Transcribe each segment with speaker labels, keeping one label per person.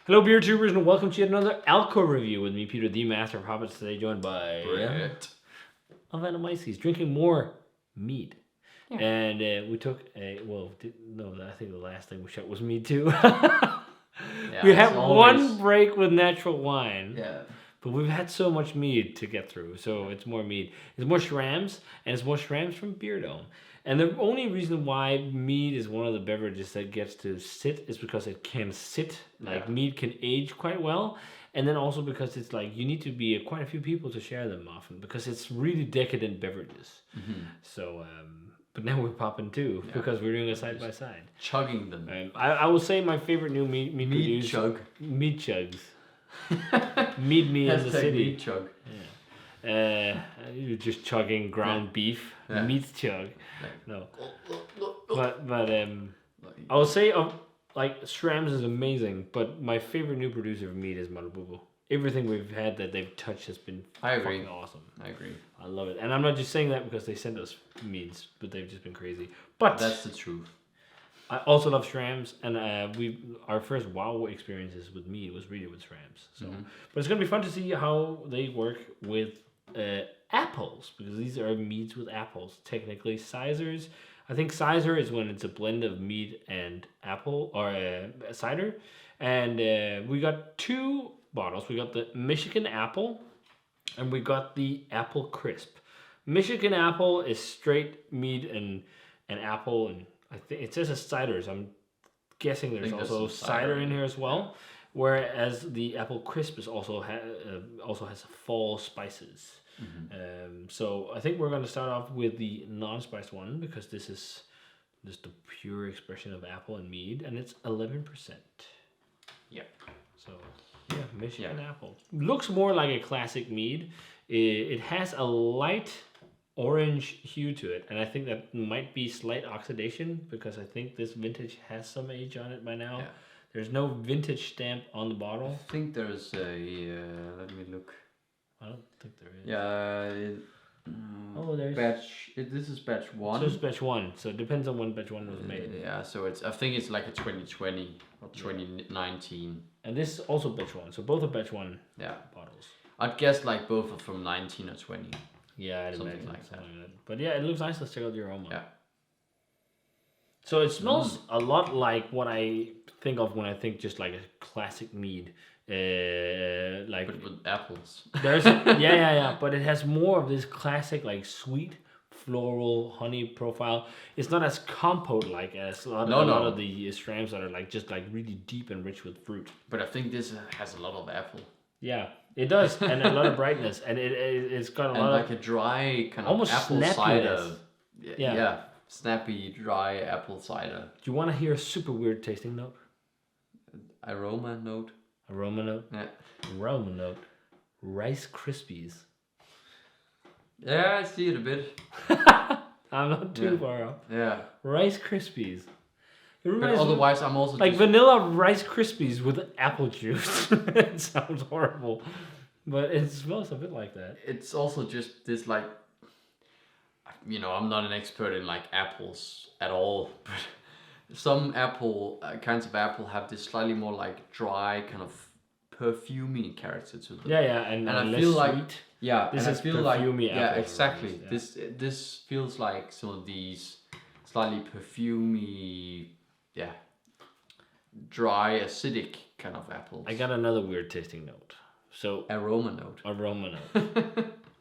Speaker 1: Hello, beer tubers, and welcome to yet another Alco review with me, Peter, the Master of Hobbits. Today, joined by
Speaker 2: Brett
Speaker 1: of Animaces, drinking more mead.
Speaker 2: Yeah.
Speaker 1: And we took I think the last thing we shot was mead too.
Speaker 2: Yeah,
Speaker 1: we had
Speaker 2: always...
Speaker 1: one break with natural wine.
Speaker 2: Yeah.
Speaker 1: But we've had so much mead to get through, so it's more mead. It's more Schramms, and it's more Schramms from Beerdome. And the only reason why mead is one of the beverages that gets to sit is because it can sit. Like, mead can age quite well. And then also because it's like, you need to be quite a few people to share them often, because it's really decadent beverages. Mm-hmm. So, but now we're popping two, because we're doing a side-by-side.
Speaker 2: Chugging them.
Speaker 1: I will say my favorite new mead producer...
Speaker 2: chug.
Speaker 1: Mead chugs. Meet me in the city.
Speaker 2: Mead chug.
Speaker 1: Yeah. You're just chugging ground beef.
Speaker 2: Yeah.
Speaker 1: Meat chug. No. But I will say like Schramm's is amazing, but my favorite new producer of meat is Malabubu. Everything we've had that they've touched has been fucking awesome.
Speaker 2: I agree.
Speaker 1: I love it. And I'm not just saying that because they sent us meads, but they've just been crazy. But
Speaker 2: that's the truth.
Speaker 1: I also love Schramm's, and our first WoW experiences with mead was really with Schramm's. So, but it's gonna be fun to see how they work with apples, because these are meads with apples. Technically, Cysers. I think Cyser is when it's a blend of mead and apple or cider, and we got two bottles. We got the Michigan apple, and we got the apple crisp. Michigan apple is straight mead and apple and. I think it says a cider, so I'm guessing there's also cider in here as well. Whereas the apple crisp is also has fall spices. Mm-hmm. So I think we're going to start off with the non-spiced one, because this is just the pure expression of apple and mead, and it's 11%.
Speaker 2: Yeah.
Speaker 1: So Michigan apple looks more like a classic mead. It has a light orange hue to it, and I think that might be slight oxidation, because I think this vintage has some age on it by now. Yeah. There's no vintage stamp on the bottle.
Speaker 2: I think there's a let me look.
Speaker 1: I don't think there is.
Speaker 2: Yeah.
Speaker 1: There's
Speaker 2: batch. This is batch 1.
Speaker 1: So it's batch 1. So it depends on when batch 1 was made.
Speaker 2: Yeah. So I think it's like a 2020 or 2019.
Speaker 1: And this is also batch 1. So both are batch 1. Bottles.
Speaker 2: I'd guess like both are from 19 or 20.
Speaker 1: Yeah, I'd
Speaker 2: something
Speaker 1: imagine
Speaker 2: like that.
Speaker 1: But yeah, it looks nice. Let's check out the aroma.
Speaker 2: Yeah.
Speaker 1: So it smells a lot like what I think of when I think just like a classic mead. Like
Speaker 2: but with apples.
Speaker 1: There's but it has more of this classic like sweet floral honey profile. It's not as compote like as a lot of the Schramms that are like just like really deep and rich with fruit.
Speaker 2: But I think this has a lot of apple.
Speaker 1: Yeah, it does, and a lot of brightness, and it's got a lot
Speaker 2: like
Speaker 1: of
Speaker 2: a dry kind of
Speaker 1: almost
Speaker 2: apple cider.
Speaker 1: Yeah,
Speaker 2: snappy, dry apple cider.
Speaker 1: Do you want to hear a super weird tasting note?
Speaker 2: Aroma note.
Speaker 1: Yeah. Aroma note. Rice Krispies.
Speaker 2: Yeah, I see it a bit.
Speaker 1: I'm not too far off.
Speaker 2: Yeah.
Speaker 1: Rice Krispies.
Speaker 2: But otherwise, I'm also
Speaker 1: like vanilla Rice Krispies with apple juice. It sounds horrible, but it smells a bit like that.
Speaker 2: It's also just this like, I'm not an expert in like apples at all, but some kinds of apple have this slightly more like dry kind of perfumey character to them.
Speaker 1: Yeah, and
Speaker 2: I
Speaker 1: less
Speaker 2: feel like
Speaker 1: sweet.
Speaker 2: this is perfumey
Speaker 1: apple.
Speaker 2: Yeah, exactly.
Speaker 1: Varieties,
Speaker 2: This feels like some of these slightly perfumey. Yeah, dry, acidic kind of apples.
Speaker 1: I got another weird tasting note. So
Speaker 2: aroma note.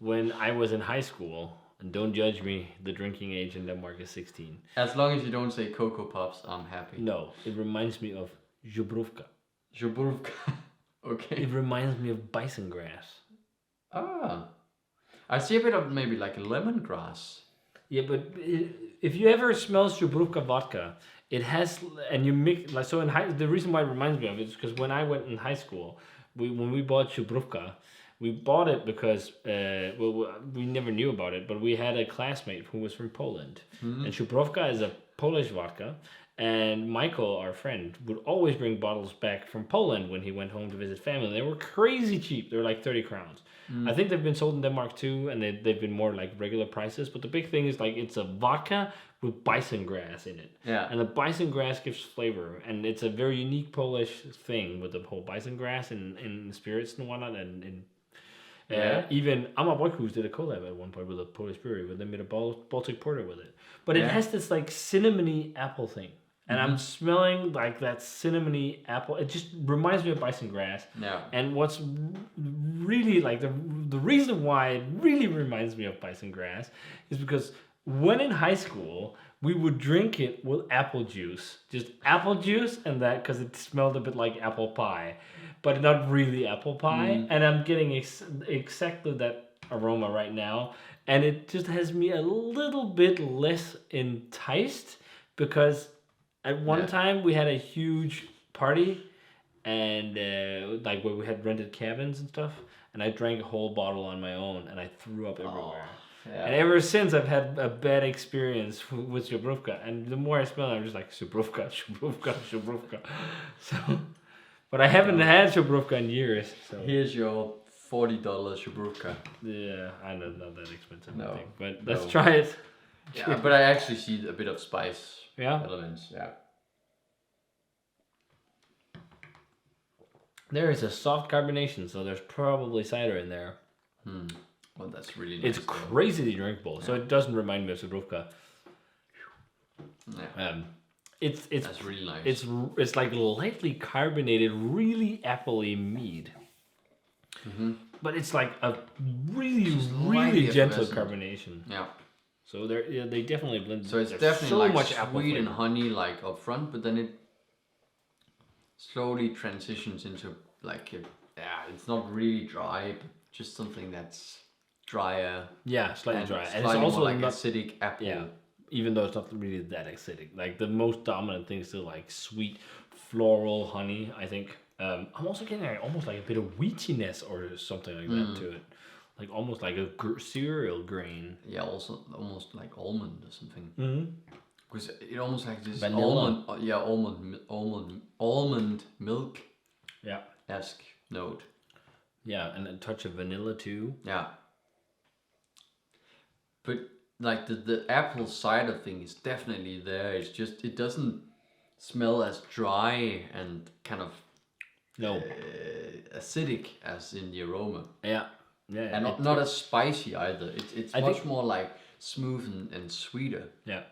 Speaker 1: When I was in high school, and don't judge me, the drinking age in Denmark is 16.
Speaker 2: As long as you don't say Cocoa Puffs, I'm happy.
Speaker 1: No, it reminds me of Zhubruvka.
Speaker 2: Okay.
Speaker 1: It reminds me of bison grass.
Speaker 2: Ah. I see a bit of maybe like a lemongrass.
Speaker 1: Yeah, but if you ever smell Zhubruvka vodka, it has, and you mix, like, so the reason why it reminds me of it is because when I went in high school, when we bought Zhubruvka, we bought it because, we never knew about it, but we had a classmate who was from Poland. Mm-hmm. And Zhubruvka is a Polish vodka, and Michael, our friend, would always bring bottles back from Poland when he went home to visit family. They were crazy cheap. They were like 30 crowns. I think they've been sold in Denmark too, and they've been more like regular prices. But the big thing is like it's a vodka with bison grass in it.
Speaker 2: Yeah.
Speaker 1: And the bison grass gives flavor, and it's a very unique Polish thing with the whole bison grass in spirits and whatnot. And even Amaboykus did a collab at one point with a Polish brewery where they made a Baltic porter with it. But it has this like cinnamony apple thing. And I'm smelling like that cinnamony apple. It just reminds me of bison grass.
Speaker 2: Yeah.
Speaker 1: And what's really like the reason why it really reminds me of bison grass is because when in high school we would drink it with apple juice, just apple juice, and that because it smelled a bit like apple pie, but not really apple pie. And I'm getting exactly that aroma right now, and it just has me a little bit less enticed because. At one time, we had a huge party, and like where we had rented cabins and stuff, and I drank a whole bottle on my own, and I threw up everywhere. And ever since, I've had a bad experience with Zubrówka, and the more I smell it, I'm just like, Zubrówka. So, but I haven't had Zubrówka in years. So
Speaker 2: Here's your $40 Zubrówka.
Speaker 1: yeah, I know, not that expensive,
Speaker 2: No,
Speaker 1: I think, but let's try it.
Speaker 2: Yeah, but I actually see a bit of spice elements. Yeah.
Speaker 1: There is a soft carbonation, so there's probably cider in there.
Speaker 2: Well, that's really nice.
Speaker 1: It's crazily drinkable, so it doesn't remind me of Zubrówka.
Speaker 2: Yeah.
Speaker 1: It's
Speaker 2: That's really nice.
Speaker 1: It's like lightly carbonated, really appley mead. But it's like a really
Speaker 2: lightly
Speaker 1: gentle
Speaker 2: effervescent.
Speaker 1: carbonation.
Speaker 2: Yeah.
Speaker 1: So they definitely blend.
Speaker 2: So it's
Speaker 1: there's
Speaker 2: definitely
Speaker 1: so
Speaker 2: like
Speaker 1: much apple
Speaker 2: sweet and
Speaker 1: flavor.
Speaker 2: honey like up front, but then it slowly transitions into like it's not really dry, but just something that's drier.
Speaker 1: Yeah, slightly
Speaker 2: and
Speaker 1: dry, and
Speaker 2: slightly
Speaker 1: it's also
Speaker 2: more like
Speaker 1: not,
Speaker 2: acidic apple.
Speaker 1: yeah. Even though it's not really that acidic, like the most dominant thing is still like sweet, floral honey. I think I'm also getting like, almost like a bit of wheatiness or something like that to it, like almost like a cereal grain.
Speaker 2: Yeah, also almost like almond or something. Because it almost like this
Speaker 1: Vanilla.
Speaker 2: almond milk
Speaker 1: Yeah,
Speaker 2: esque note.
Speaker 1: yeah, and a touch of vanilla too.
Speaker 2: Yeah. But like the apple cider thing is definitely there. It's just it doesn't smell as dry and kind of
Speaker 1: No,
Speaker 2: acidic as in the aroma,
Speaker 1: yeah,
Speaker 2: and not as spicy either. It's
Speaker 1: I
Speaker 2: much
Speaker 1: think-
Speaker 2: more like smooth and sweeter.
Speaker 1: yeah.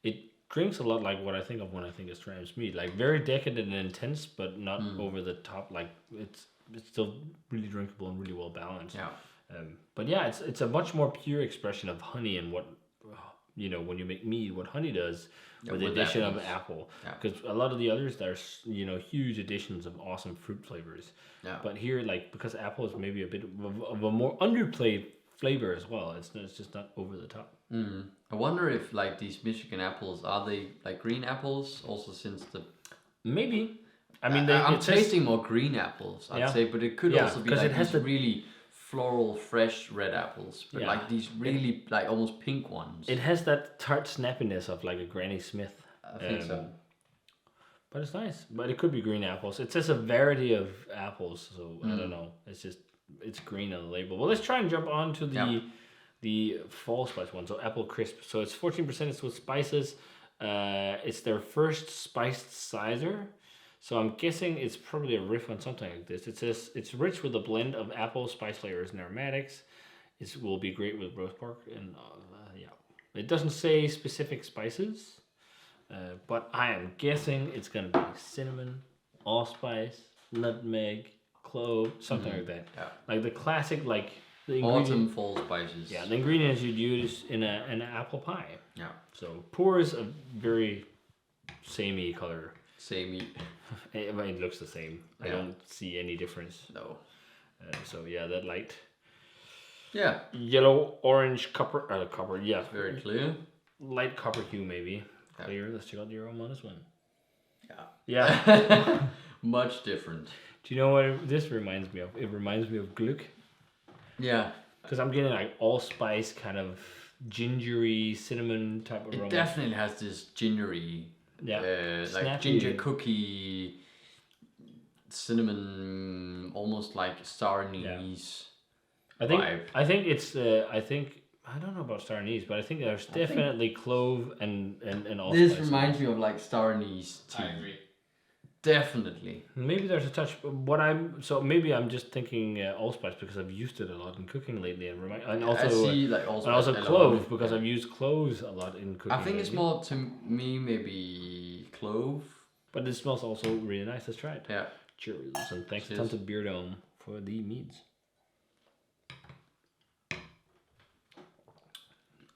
Speaker 1: It drinks a lot like what I think of when I think of Schramm's mead, like very decadent and intense, but not over the top. Like it's still really drinkable and really well balanced.
Speaker 2: Yeah.
Speaker 1: But yeah, it's a much more pure expression of honey and what when you make mead, what honey does with the
Speaker 2: with
Speaker 1: addition
Speaker 2: apples.
Speaker 1: of apple.
Speaker 2: Yeah.
Speaker 1: Because a lot of the others, there's huge additions of awesome fruit flavors.
Speaker 2: Yeah.
Speaker 1: But here, like because apple is maybe a bit of a more underplayed flavor as well. It's just not over the top.
Speaker 2: I wonder if like these Michigan apples are they like green apples also since the
Speaker 1: Maybe. I mean,
Speaker 2: I'm
Speaker 1: it says-
Speaker 2: tasting more green apples, I'd say, but it could also be
Speaker 1: 'cause
Speaker 2: like
Speaker 1: it has
Speaker 2: these
Speaker 1: the-
Speaker 2: really floral, fresh red apples, but
Speaker 1: Yeah.
Speaker 2: like these really like almost pink ones.
Speaker 1: It has that tart snappiness of like a Granny Smith.
Speaker 2: I think so.
Speaker 1: But it's nice. But it could be green apples. It says a variety of apples, so I don't know. It's green on the label. Well, let's try and jump on to the fall spice one. So apple crisp. So it's 14%. It's with spices. It's their first spiced Cyser. So I'm guessing it's probably a riff on something like this. It says it's rich with a blend of apple, spice flavors, and aromatics. It will be great with roast pork and It doesn't say specific spices, but I am guessing it's gonna be cinnamon, allspice, nutmeg, clove, something like that.
Speaker 2: Yeah.
Speaker 1: Like the classic the
Speaker 2: Autumn fall spices.
Speaker 1: Yeah, the ingredients you'd use in an apple pie.
Speaker 2: Yeah.
Speaker 1: So pour is a very samey color.
Speaker 2: Samey.
Speaker 1: It looks the same. I don't see any difference.
Speaker 2: No.
Speaker 1: So yeah, that light
Speaker 2: Yeah.
Speaker 1: yellow, orange, copper. Yeah,
Speaker 2: Very clear.
Speaker 1: light copper hue maybe.
Speaker 2: Yeah.
Speaker 1: Clear. Let's check out the aroma on this one.
Speaker 2: Yeah.
Speaker 1: Yeah.
Speaker 2: Much different.
Speaker 1: Do you know what this reminds me of? It reminds me of Gluck.
Speaker 2: Yeah.
Speaker 1: Because I'm getting like allspice kind of gingery cinnamon type of aroma.
Speaker 2: It definitely has this gingery, like
Speaker 1: snappy.
Speaker 2: ginger cookie, cinnamon, almost like star anise.
Speaker 1: I think
Speaker 2: vibe.
Speaker 1: I think it's I don't know about star anise, but I think there's definitely clove and
Speaker 2: This
Speaker 1: allspice.
Speaker 2: reminds me of like star anise tea.
Speaker 3: I agree.
Speaker 2: Definitely.
Speaker 1: Maybe there's a touch. Maybe I'm just thinking allspice because I've used it a lot in cooking lately, and also
Speaker 2: I see like allspice a lot.
Speaker 1: clove because I've used cloves a lot in cooking.
Speaker 2: I think it's
Speaker 1: lately.
Speaker 2: more to me maybe clove.
Speaker 1: But it smells also really nice. Let's try it.
Speaker 2: Yeah.
Speaker 1: Cheers, and thanks a
Speaker 2: Cheers.
Speaker 1: ton to Beerdome for the meads.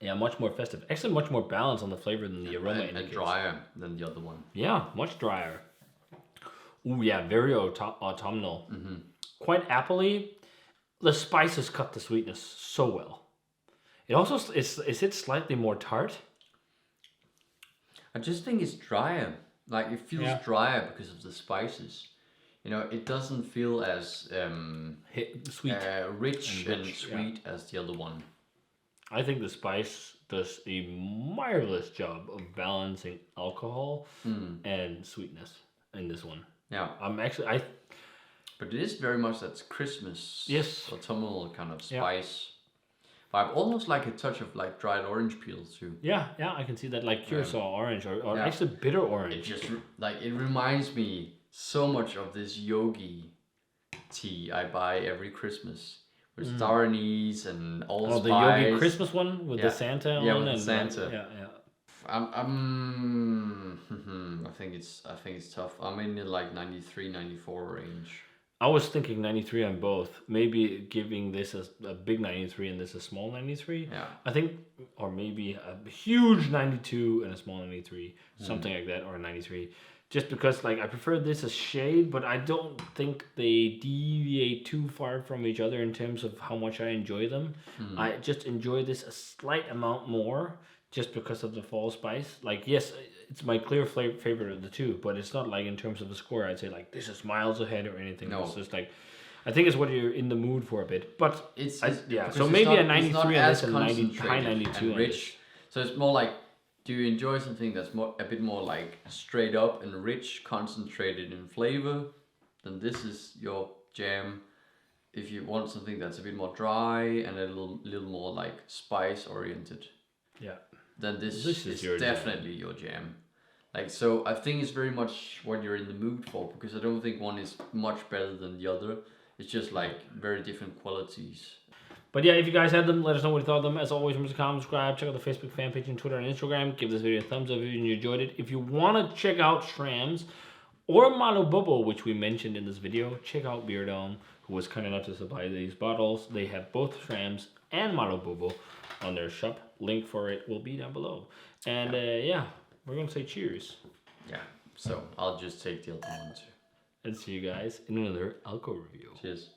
Speaker 1: Yeah, much more festive. Actually, much more balanced on the flavor than the aroma
Speaker 2: And
Speaker 1: indicates.
Speaker 2: drier than the other one.
Speaker 1: Yeah, much drier. Ooh, yeah, very autumnal.
Speaker 2: Mm-hmm.
Speaker 1: Quite appley. The spices cut the sweetness so well. It also is it slightly more tart?
Speaker 2: I just think it's drier. Like it feels drier because of the spices. You know, it doesn't feel as
Speaker 1: Sweet.
Speaker 2: rich and
Speaker 1: rich,
Speaker 2: sweet as the other one.
Speaker 1: I think the spice does a marvelous job of balancing alcohol and sweetness in this one.
Speaker 2: Yeah.
Speaker 1: But
Speaker 2: it is very much that Christmas,
Speaker 1: yes,
Speaker 2: autumnal kind of spice vibe. Almost like a touch of like dried orange peel too.
Speaker 1: Yeah, I can see that, like curacao orange or actually bitter orange.
Speaker 2: It just it reminds me so much of this yogi tea I buy every Christmas. With star anise and allspice.
Speaker 1: The yogi Christmas one with the Santa on.
Speaker 2: Yeah, with the Santa.
Speaker 1: Yeah.
Speaker 2: I think it's tough. I'm in the like 93, 94 range.
Speaker 1: I was thinking 93 on both. Maybe giving this a big 93 and this a small 93.
Speaker 2: Yeah.
Speaker 1: I think, or maybe a huge 92 and a small 93, something like that, or a 93. Just because, like, I prefer this as shade, but I don't think they deviate too far from each other in terms of how much I enjoy them. I just enjoy this a slight amount more just because of the fall spice. Like, yes, it's my clear favorite of the two, but it's not like in terms of the score, I'd say, like, this is miles ahead or anything.
Speaker 2: No.
Speaker 1: It's just like, I think it's what you're in the mood for a bit. But,
Speaker 2: because
Speaker 1: so maybe
Speaker 2: not,
Speaker 1: a 93 and this a 90, high
Speaker 2: concentrated
Speaker 1: 92.
Speaker 2: and rich. So it's more like, do you enjoy something that's a bit more like straight up and rich, concentrated in flavor? Then this is your jam. If you want something that's a bit more dry and a little more like spice oriented, then this is definitely your jam. Like, so I think it's very much what you're in the mood for, because I don't think one is much better than the other. It's just like very different qualities.
Speaker 1: But yeah, if you guys had them, let us know what you thought of them. As always, remember to comment, subscribe, check out the Facebook fan page and Twitter and Instagram. Give this video a thumbs up if you enjoyed it. If you want to check out Schramm's or Malo Bubble, which we mentioned in this video, check out Beerdome, who was kind enough to supply these bottles. They have both Schramm's and Malo Bubble on their shop. Link for it will be down below. And we're going to say cheers.
Speaker 2: Yeah, so I'll just take the other one too.
Speaker 1: And see you guys in another Alco review.
Speaker 2: Cheers.